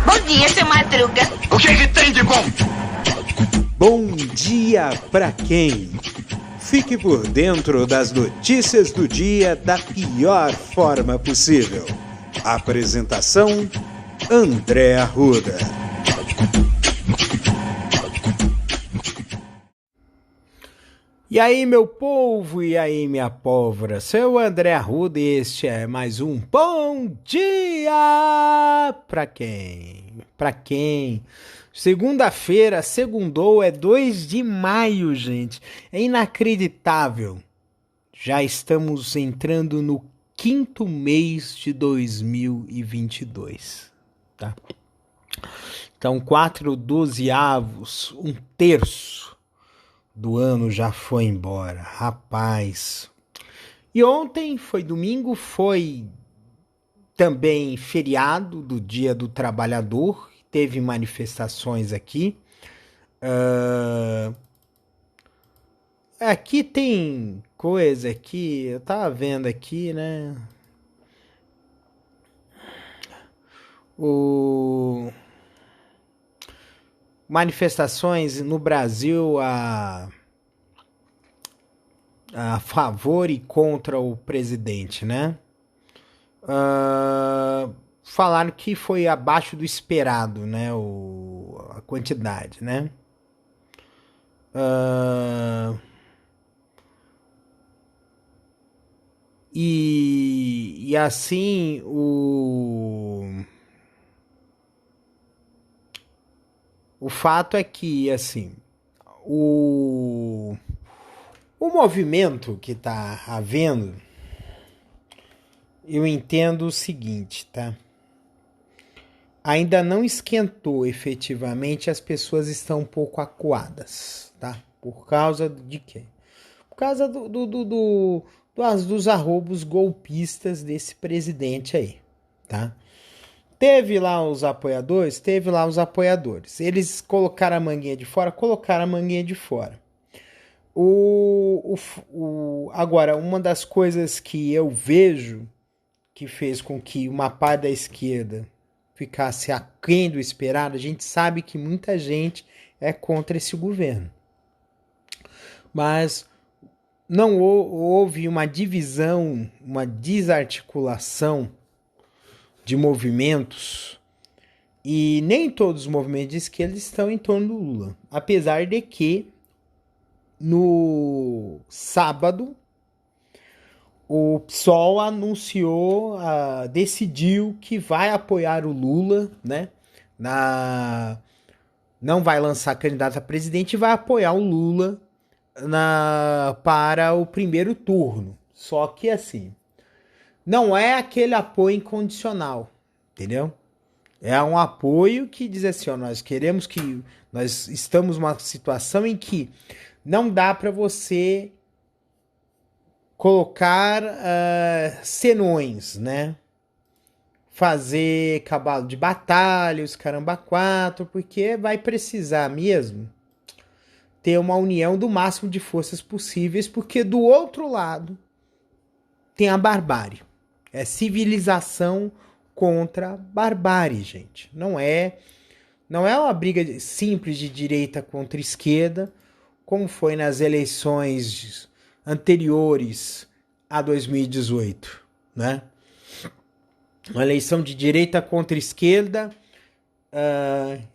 Bom dia, seu Madruga. O que tem de bom? Bom dia pra quem? Fique por dentro das notícias do dia da pior forma possível. Apresentação: André Arruda. E aí, meu povo, e aí, minha pólvora, sou o André Arruda e este é mais um Bom Dia pra quem? Pra quem? Segunda-feira, segundou, é 2 de maio, gente. É inacreditável. Já estamos entrando no 5º mês de 2022, tá? Então, 4/12, um terço do ano já foi embora, rapaz. E ontem foi domingo, foi também feriado do Dia do Trabalhador, teve manifestações aqui. Aqui tem coisa aqui, eu tava vendo aqui, né? Manifestações no Brasil a favor e contra o presidente, né? Falaram que foi abaixo do esperado, né? A quantidade, né? E assim o fato é que assim o movimento que está havendo, eu entendo o seguinte, tá? Ainda não esquentou efetivamente, as pessoas estão um pouco acuadas, tá? Por causa de quê? Por causa dos arroubos golpistas desse presidente aí, tá? Teve lá os apoiadores? Eles colocaram a manguinha de fora? Colocaram a manguinha de fora. Agora, uma das coisas que eu vejo que fez com que uma parte da esquerda ficasse aquém do esperado, a gente sabe que muita gente é contra esse governo. Mas não houve uma divisão, uma desarticulação de movimentos, e nem todos os movimentos de esquerda estão em torno do Lula, apesar de que no sábado o PSOL anunciou, decidiu que vai apoiar o Lula, né? Não vai lançar candidato a presidente e vai apoiar o Lula para o primeiro turno. Só que assim, não é aquele apoio incondicional, entendeu? É um apoio que diz assim, ó, nós estamos numa situação em que não dá para você colocar senões, né? Fazer cavalo de batalha, os caramba 4, porque vai precisar mesmo ter uma união do máximo de forças possíveis, porque do outro lado tem a barbárie. É civilização contra barbárie, gente. Não é uma briga simples de direita contra esquerda, como foi nas eleições anteriores a 2018, né? Uma eleição de direita contra esquerda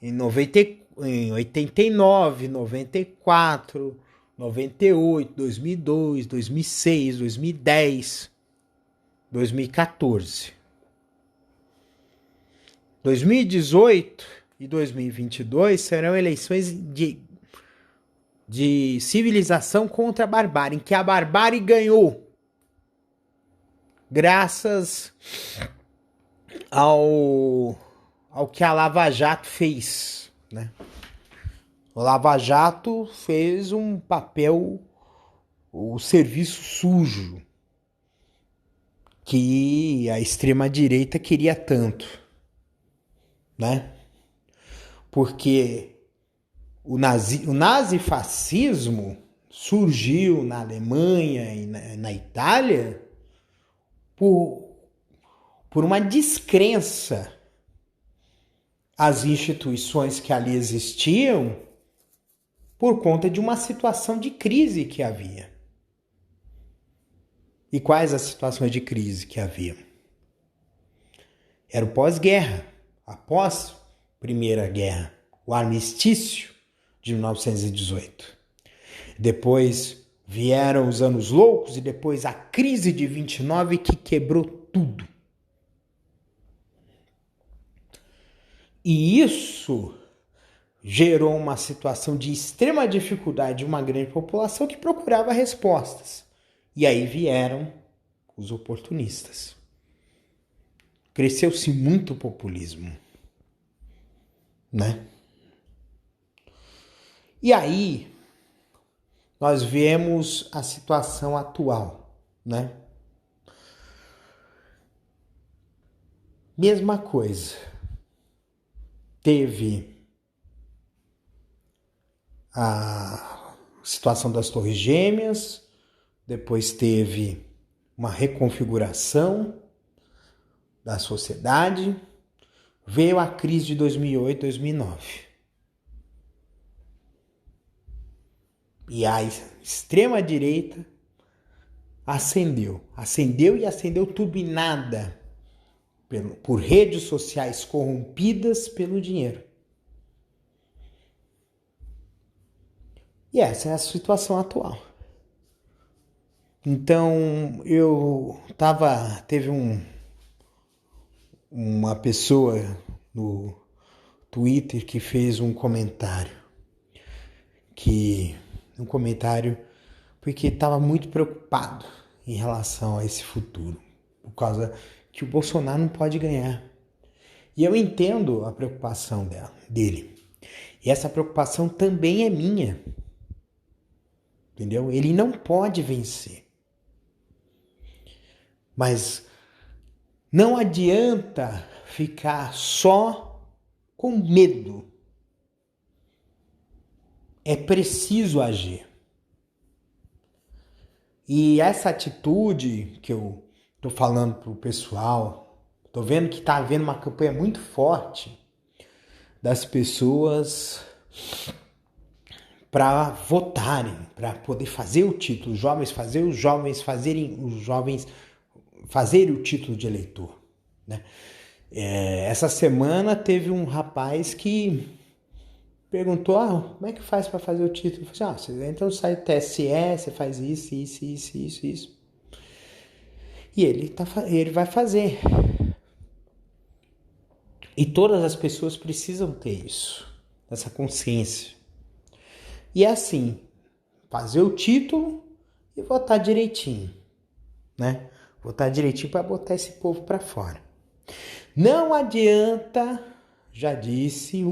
em 89, 94, 98, 2002, 2006, 2010, 2014. 2018 e 2022 serão eleições de civilização contra a barbárie, em que a barbárie ganhou graças ao que a Lava Jato fez, né? O Lava Jato fez um papel, o serviço sujo que a extrema-direita queria tanto, né? Porque o nazifascismo surgiu na Alemanha e na Itália por por uma descrença às instituições que ali existiam, por conta de uma situação de crise que havia. E quais as situações de crise que havia? Era o pós-guerra, após Primeira Guerra, o armistício de 1918. Depois vieram os anos loucos e depois a crise de 29 que quebrou tudo. E isso gerou uma situação de extrema dificuldade de uma grande população que procurava respostas. E aí vieram os oportunistas. Cresceu-se muito o populismo, né? E aí nós vemos a situação atual, né? Mesma coisa. Teve a situação das Torres Gêmeas, depois teve uma reconfiguração da sociedade, veio a crise de 2008, 2009. E a extrema-direita ascendeu e ascendeu turbinada por redes sociais corrompidas pelo dinheiro. E essa é a situação atual. Então, teve uma pessoa no Twitter que fez um comentário, porque estava muito preocupado em relação a esse futuro, por causa que o Bolsonaro não pode ganhar. E eu entendo a preocupação dele. E essa preocupação também é minha. Entendeu? Ele não pode vencer. Mas não adianta ficar só com medo. É preciso agir. E essa atitude que eu estou falando para o pessoal, estou vendo que está havendo uma campanha muito forte das pessoas para votarem, para poder fazer o título, os jovens fazerem o título de eleitor, né? Essa semana teve um rapaz que perguntou, como é que faz para fazer o título? Eu falei, você entra no site TSE, você faz isso. E ele vai fazer. E todas as pessoas precisam ter isso, essa consciência. E é assim, fazer o título e votar direitinho, né? Votar direitinho para botar esse povo para fora. Não adianta, já disse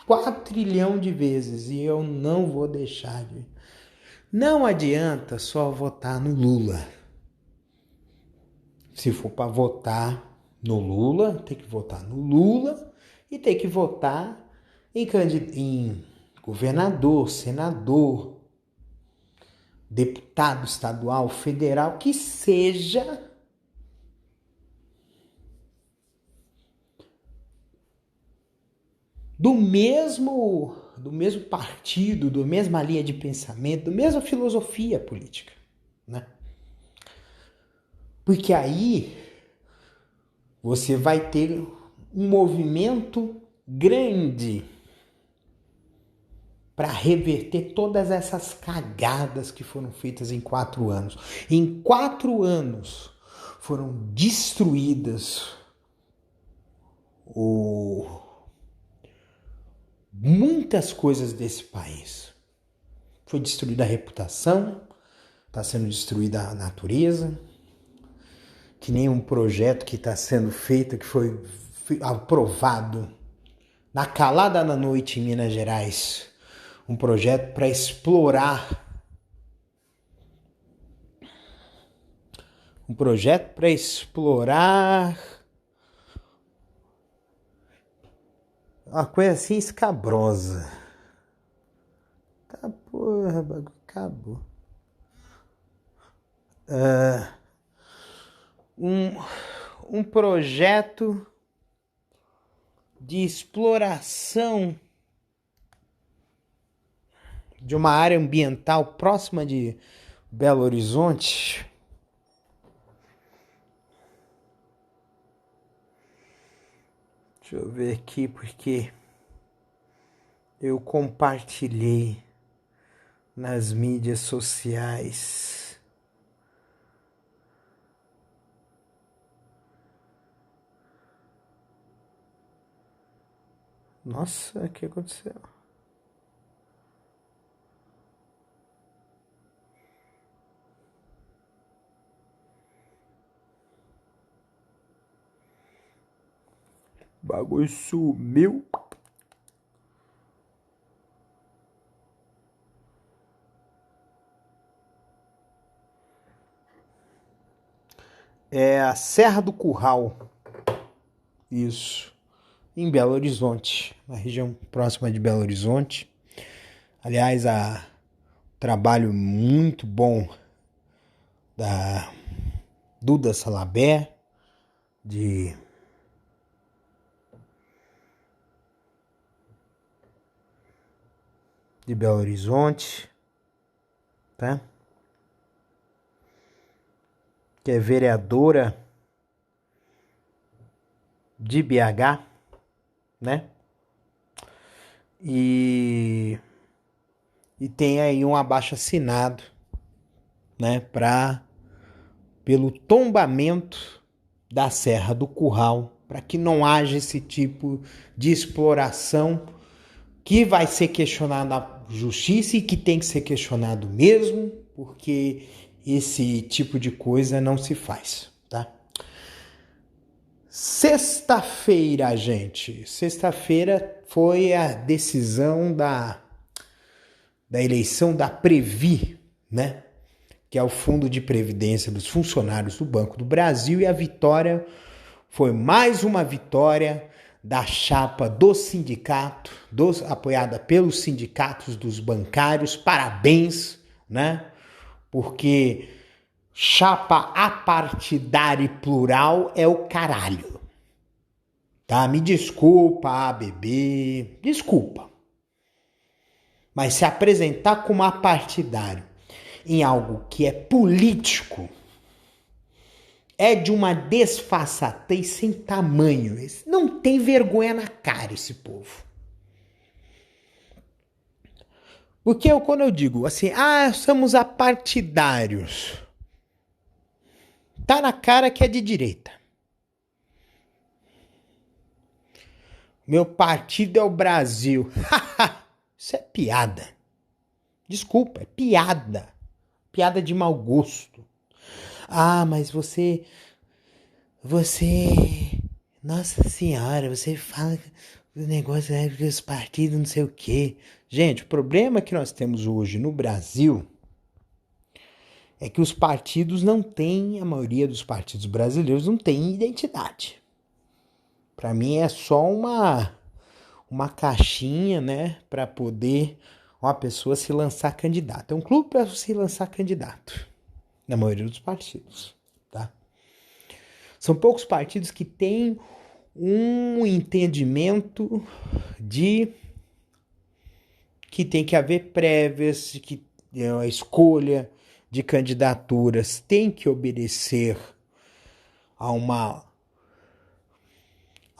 4 trilhão de vezes, e eu não vou deixar de... Não adianta só votar no Lula. Se for para votar no Lula, tem que votar no Lula e tem que votar em governador, senador, deputado estadual, federal, que seja do mesmo partido, da mesma linha de pensamento, da mesma filosofia política, né? Porque aí você vai ter um movimento grande para reverter todas essas cagadas que foram feitas em 4 anos. Em 4 anos foram destruídas muitas coisas desse país. Foi destruída a reputação, está sendo destruída a natureza, que nem um projeto que está sendo feito, que foi aprovado na calada da noite em Minas Gerais, um projeto para explorar uma coisa assim escabrosa. Tá, porra, bagulho acabou. um projeto de exploração de uma área ambiental próxima de Belo Horizonte. Deixa eu ver aqui porque eu compartilhei nas mídias sociais. Nossa, o que aconteceu? O bagulho sumiu. É a Serra do Curral. Isso. Em Belo Horizonte, na região próxima de Belo Horizonte. Aliás, trabalho muito bom da Duda Salabé, de Belo Horizonte, tá? Que é vereadora de BH, né? E tem aí um abaixo-assinado, né, pelo tombamento da Serra do Curral, para que não haja esse tipo de exploração que vai ser questionado na justiça e que tem que ser questionado mesmo, porque esse tipo de coisa não se faz, tá? Sexta-feira, gente. Sexta-feira foi a decisão da eleição da Previ, né? Que é o Fundo de Previdência dos Funcionários do Banco do Brasil, e a vitória foi mais uma vitória da chapa do sindicato, apoiada pelos sindicatos dos bancários. Parabéns, né? Porque chapa apartidária e plural é o caralho. Tá? Me desculpa, ABB, desculpa. Mas se apresentar como apartidário em algo que é político é de uma desfaçatez sem tamanho. Não tem vergonha na cara esse povo. Porque quando eu digo assim, somos apartidários, tá na cara que é de direita. Meu partido é o Brasil. Isso é piada. Desculpa, é piada. Piada de mau gosto. Mas você... Nossa senhora, você fala o negócio dos partidos, não sei o quê. Gente, o problema que nós temos hoje no Brasil é que os partidos não têm, a maioria dos partidos brasileiros não tem identidade. Para mim é só uma caixinha, né, para poder uma pessoa se lançar candidato. É um clube para se lançar candidato, na maioria dos partidos, tá? São poucos partidos que têm um entendimento de que tem que haver prévias, que a escolha de candidaturas tem que obedecer a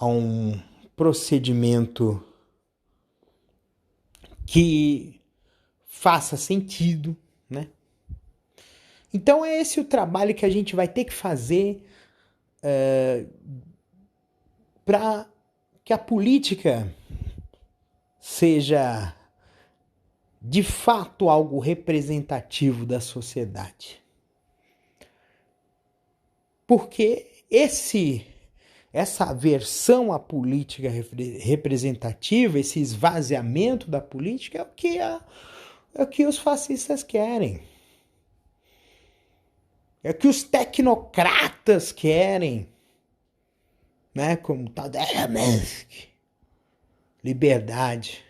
um procedimento que faça sentido, né? Então é esse o trabalho que a gente vai ter que fazer para que a política seja de fato algo representativo da sociedade. Porque essa aversão à política representativa, esse esvaziamento da política é o que os fascistas querem. É o que os tecnocratas querem, né? Como tal da Elon Musk. Liberdade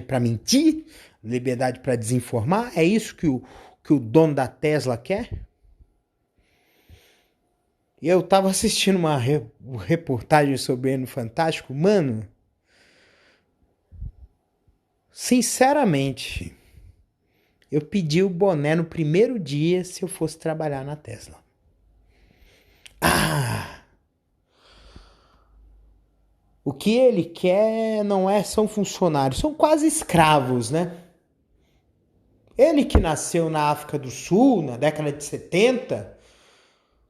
para mentir, liberdade para desinformar. É isso que o dono da Tesla quer? Eu tava assistindo uma reportagem sobre ele no Fantástico. Mano, sinceramente, eu pedi o boné no primeiro dia se eu fosse trabalhar na Tesla. Ah! O que ele quer não são funcionários, são quase escravos, né? Ele que nasceu na África do Sul, na década de 70,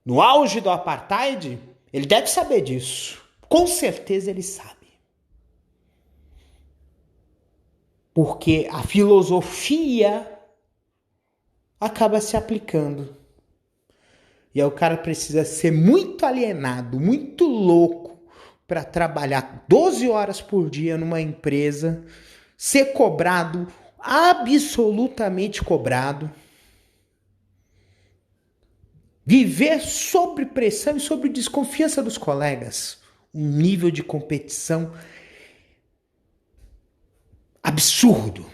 no auge do apartheid, ele deve saber disso. Com certeza ele sabe. Porque a filosofia acaba se aplicando. E aí o cara precisa ser muito alienado, muito louco para trabalhar 12 horas por dia numa empresa, ser cobrado, absolutamente cobrado, viver sob pressão e sob desconfiança dos colegas, um nível de competição absurdo.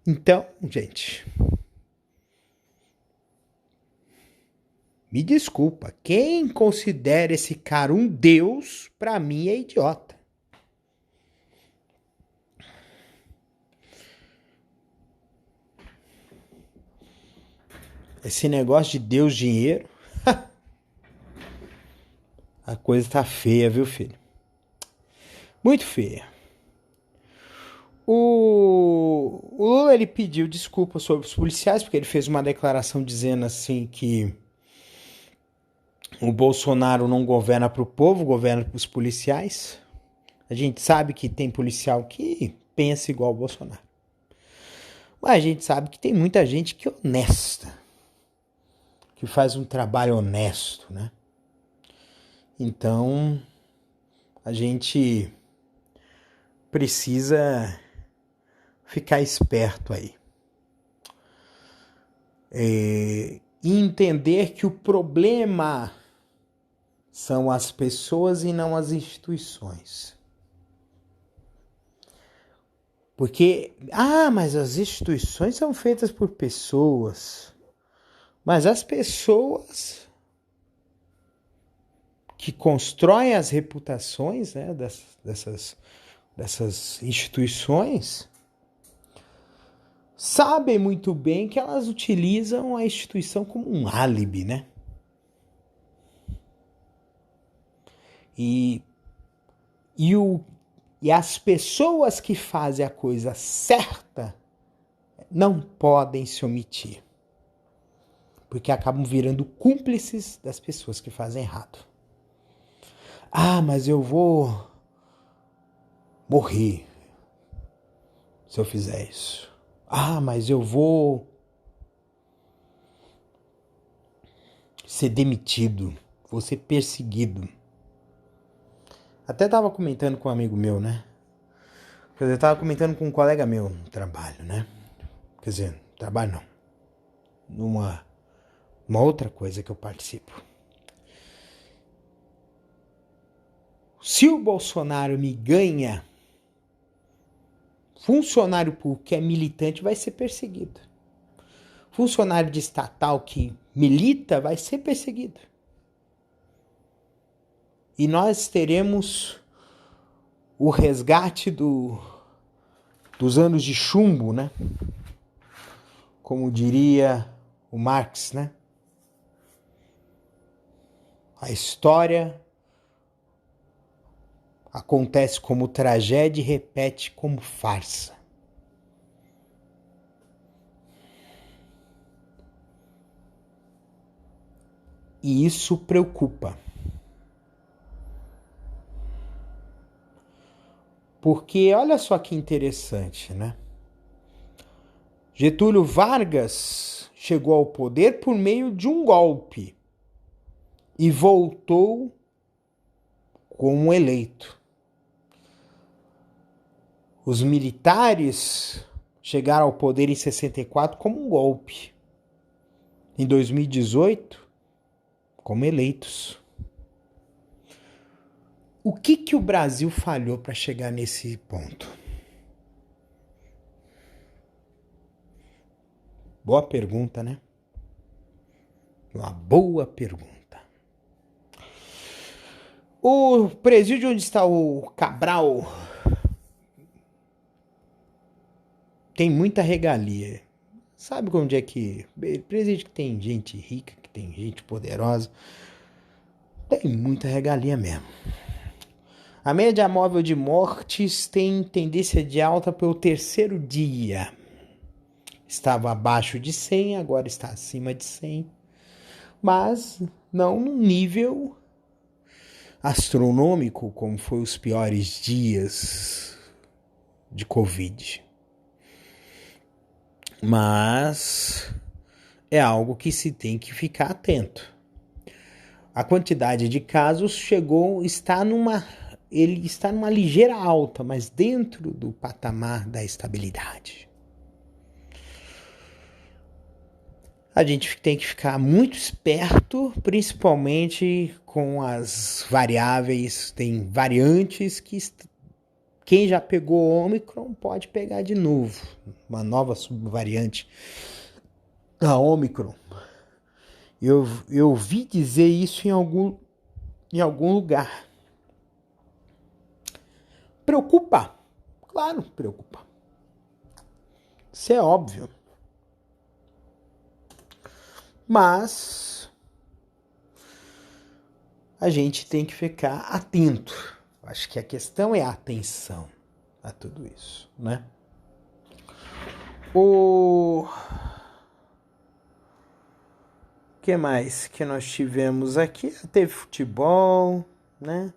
Então, gente, me desculpa, quem considera esse cara um deus, pra mim é idiota. Esse negócio de Deus dinheiro, a coisa tá feia, viu, filho? Muito feia. O Lula, ele pediu desculpa sobre os policiais, porque ele fez uma declaração dizendo assim que o Bolsonaro não governa pro povo, governa pros policiais. A gente sabe que tem policial que pensa igual o Bolsonaro. Mas a gente sabe que tem muita gente que é honesta, que faz um trabalho honesto, né? Então, a gente precisa ficar esperto aí. E entender que o problema são as pessoas e não as instituições. Porque, mas as instituições são feitas por pessoas. Mas as pessoas que constroem as reputações, né, dessas instituições sabem muito bem que elas utilizam a instituição como um álibi, né? E as pessoas que fazem a coisa certa não podem se omitir. Porque acabam virando cúmplices das pessoas que fazem errado. Mas eu vou morrer se eu fizer isso. Mas eu vou ser demitido, vou ser perseguido. Até tava comentando com um amigo meu, né? Quer dizer, tava comentando com um colega meu no trabalho, né? Quer dizer, trabalho não. Numa outra coisa que eu participo. Se o Bolsonaro me ganha, funcionário público que é militante vai ser perseguido. Funcionário de estatal que milita vai ser perseguido. E nós teremos o resgate dos anos de chumbo, né? Como diria o Marx, né? A história acontece como tragédia e repete como farsa. E isso preocupa. Porque olha só que interessante, né? Getúlio Vargas chegou ao poder por meio de um golpe e voltou como eleito. Os militares chegaram ao poder em 64 como um golpe. Em 2018, como eleitos. O que o Brasil falhou para chegar nesse ponto? Boa pergunta, né? Uma boa pergunta. O presídio onde está o Cabral tem muita regalia. Sabe onde é que... Presídio que tem gente rica, que tem gente poderosa. Tem muita regalia mesmo. A média móvel de mortes tem tendência de alta pelo terceiro dia. Estava abaixo de 100, agora está acima de 100. Mas não num nível astronômico como foi os piores dias de Covid. Mas é algo que se tem que ficar atento. A quantidade de casos ele está numa ligeira alta, mas dentro do patamar da estabilidade. A gente tem que ficar muito esperto, principalmente com as variáveis, tem variantes que quem já pegou o Ômicron pode pegar de novo, uma nova subvariante da Ômicron. Eu ouvi dizer isso em algum lugar. Preocupa? Claro, preocupa. Isso é óbvio. Mas a gente tem que ficar atento. Acho que a questão é a atenção a tudo isso, né? O que mais que nós tivemos aqui? Teve futebol, né?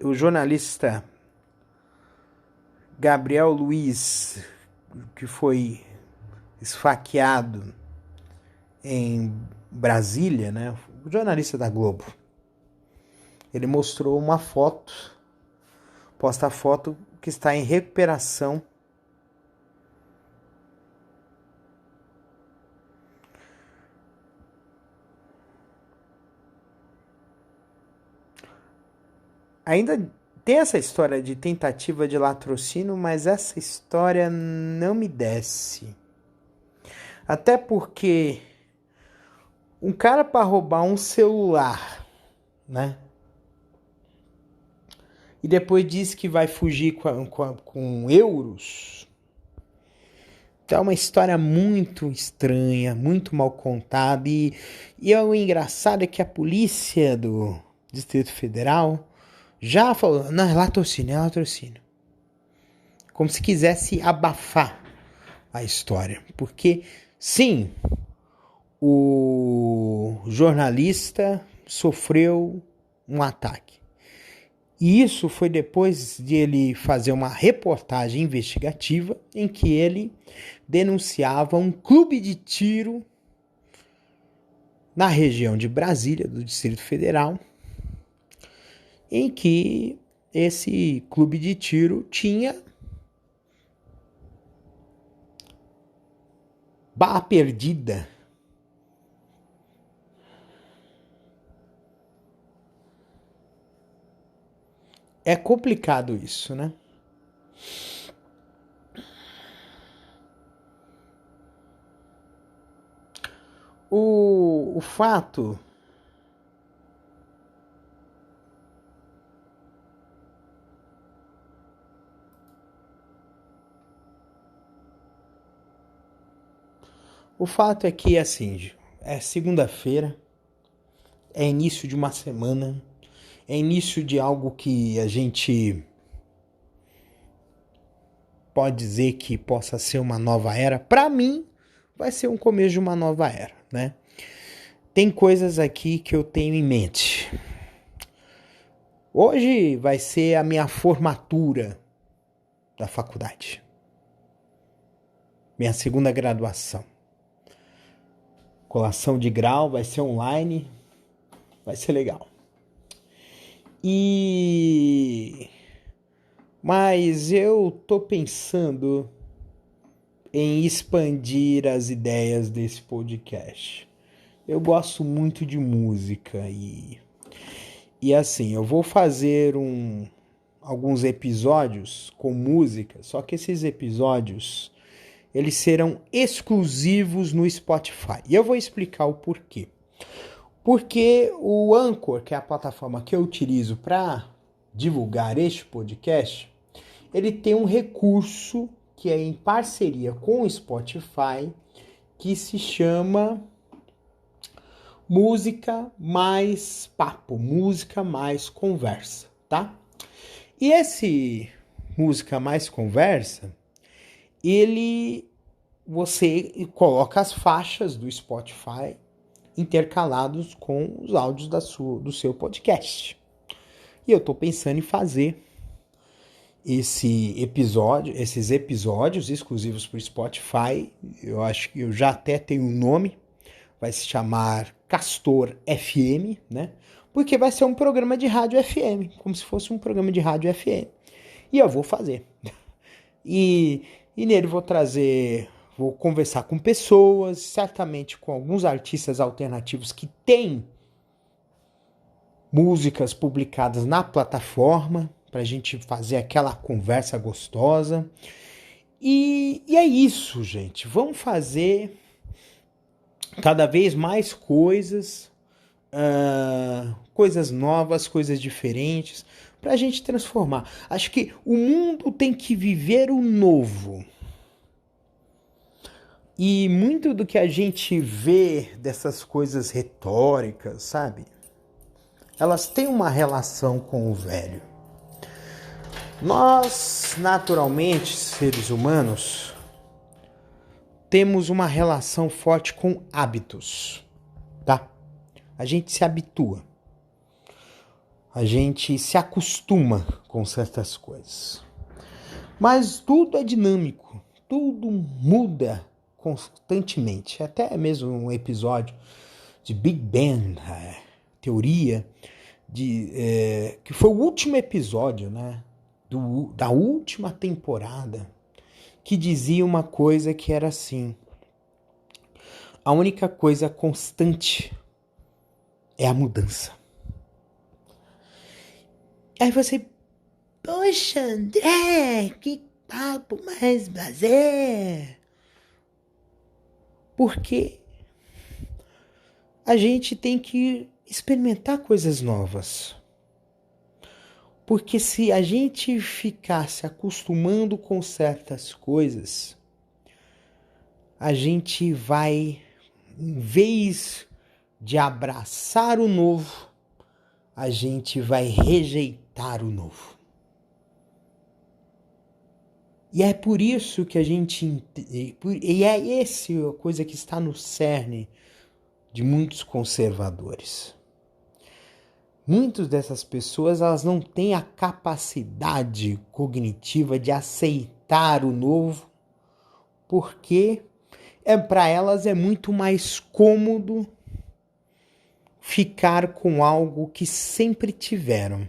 O jornalista Gabriel Luiz, que foi esfaqueado em Brasília, né? O jornalista da Globo. Ele mostrou uma foto, posta a foto que está em recuperação. Ainda tem essa história de tentativa de latrocínio, mas essa história não me desce. Até porque um cara para roubar um celular, né? E depois diz que vai fugir com euros. É uma história muito estranha, muito mal contada. E o engraçado é que a polícia do Distrito Federal já falou, não, é latrocínio. Como se quisesse abafar a história. Porque, sim, o jornalista sofreu um ataque. E isso foi depois de ele fazer uma reportagem investigativa em que ele denunciava um clube de tiro na região de Brasília, do Distrito Federal, em que esse clube de tiro tinha bala perdida. É complicado isso, né? O fato é que, assim, é segunda-feira, é início de uma semana, é início de algo que a gente pode dizer que possa ser uma nova era. Para mim, vai ser um começo de uma nova era, né? Tem coisas aqui que eu tenho em mente. Hoje vai ser a minha formatura da faculdade. Minha segunda graduação. Colação de grau, vai ser online. Vai ser legal. Mas eu tô pensando em expandir as ideias desse podcast. eu gosto muito de música e assim, eu vou fazer alguns episódios com música, só que esses episódios eles serão exclusivos no Spotify. E eu vou explicar o porquê. Porque o Anchor, que é a plataforma que eu utilizo para divulgar este podcast, ele tem um recurso que é em parceria com o Spotify, que se chama Música Mais Papo, Música Mais Conversa, tá? E esse Música Mais Conversa, você coloca as faixas do Spotify intercalados com os áudios do seu podcast. E eu tô pensando em fazer esses episódios exclusivos para o Spotify. Eu acho que eu já até tenho um nome, vai se chamar Castor FM, né? Porque vai ser um programa de rádio FM, como se fosse um programa de rádio FM. E eu vou fazer. E nele vou conversar com pessoas, certamente com alguns artistas alternativos que têm músicas publicadas na plataforma, para a gente fazer aquela conversa gostosa. E é isso, gente. Vamos fazer cada vez mais coisas, coisas novas, coisas diferentes, para a gente transformar. Acho que o mundo tem que viver o novo. E muito do que a gente vê dessas coisas retóricas, sabe? Elas têm uma relação com o velho. Nós, naturalmente, seres humanos, temos uma relação forte com hábitos, tá? A gente se habitua. A gente se acostuma com certas coisas. Mas tudo é dinâmico, tudo muda constantemente. Até mesmo um episódio de Big Bang, teoria, que foi o último episódio, né, da última temporada, que dizia uma coisa que era assim: a única coisa constante é a mudança. Aí você, poxa, André, que papo mais blasé. Porque a gente tem que experimentar coisas novas. Porque se a gente ficar se acostumando com certas coisas, a gente vai, em vez de abraçar o novo, a gente vai rejeitar o novo. E é por isso que a gente... E é essa a coisa que está no cerne de muitos conservadores. Muitas dessas pessoas, elas não têm a capacidade cognitiva de aceitar o novo, porque para elas é muito mais cômodo ficar com algo que sempre tiveram.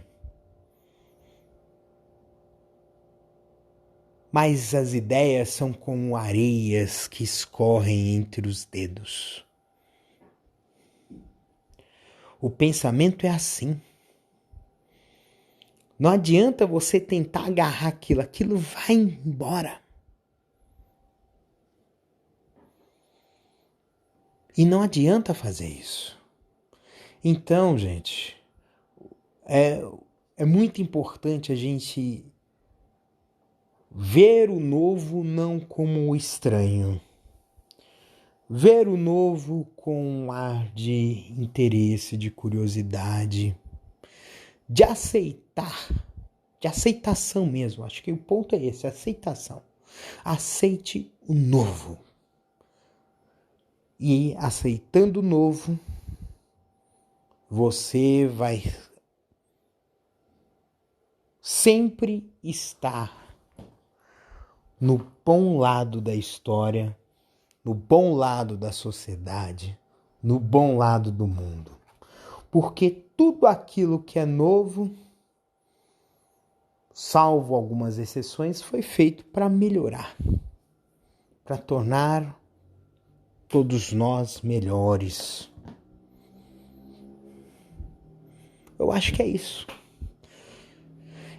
Mas as ideias são como areias que escorrem entre os dedos. O pensamento é assim. Não adianta você tentar agarrar aquilo vai embora. E não adianta fazer isso. Então, gente, é muito importante a gente ver o novo não como o estranho. Ver o novo com um ar de interesse, de curiosidade, de aceitar, de aceitação mesmo. Acho que o ponto é esse, aceitação. Aceite o novo. E aceitando o novo, você vai sempre estar no bom lado da história, no bom lado da sociedade, no bom lado do mundo. Porque tudo aquilo que é novo, salvo algumas exceções, foi feito para melhorar, para tornar todos nós melhores. Eu acho que é isso.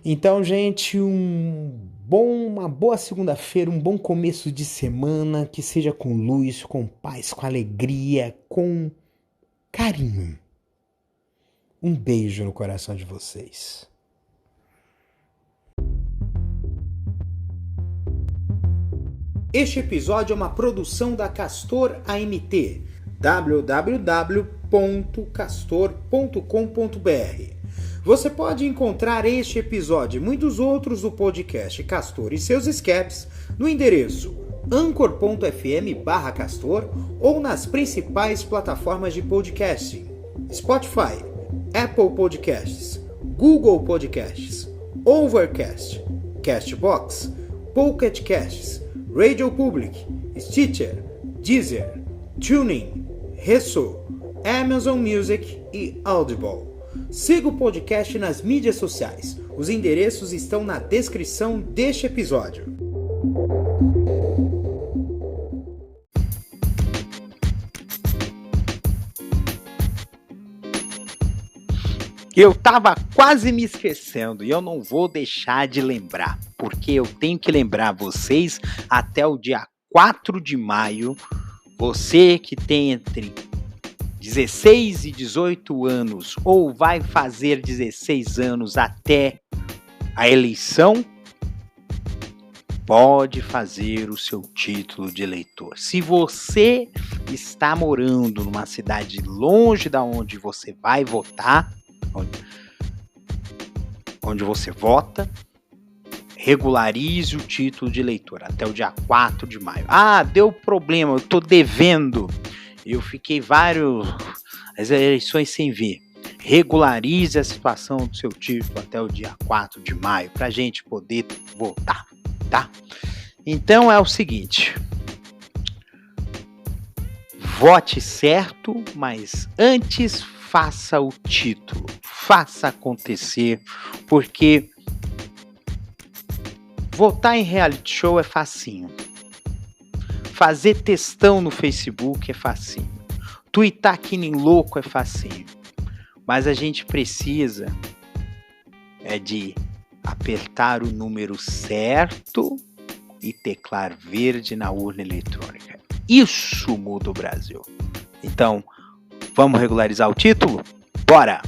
Então, gente, uma boa segunda-feira, um bom começo de semana, que seja com luz, com paz, com alegria, com carinho. Um beijo no coração de vocês. Este episódio é uma produção da Castor AMT, www.castor.com.br. Você pode encontrar este episódio e muitos outros do podcast Castor e seus escapes no endereço anchor.fm/castor ou nas principais plataformas de podcasting: Spotify, Apple Podcasts, Google Podcasts, Overcast, Castbox, Pocket Casts, Radio Public, Stitcher, Deezer, TuneIn, Resso, Amazon Music e Audible. Siga o podcast nas mídias sociais. Os endereços estão na descrição deste episódio. Eu tava quase me esquecendo e eu não vou deixar de lembrar, porque eu tenho que lembrar vocês até o dia 4 de maio, você que tem entre 16 e 18 anos ou vai fazer 16 anos até a eleição, pode fazer o seu título de eleitor. Se você está morando numa cidade longe da onde você vai votar, onde você vota, regularize o título de eleitor até o dia 4 de maio. Ah, deu problema, eu estou devendo. Eu fiquei as eleições sem ver. Regularize a situação do seu título até o dia 4 de maio, para a gente poder votar, tá? Então é o seguinte, vote certo, mas antes faça o título, faça acontecer, porque votar em reality show é facinho. Fazer textão no Facebook é facinho. Tuitar que nem louco é facinho. Mas a gente precisa de apertar o número certo e teclar verde na urna eletrônica. Isso muda o Brasil. Então, vamos regularizar o título? Bora!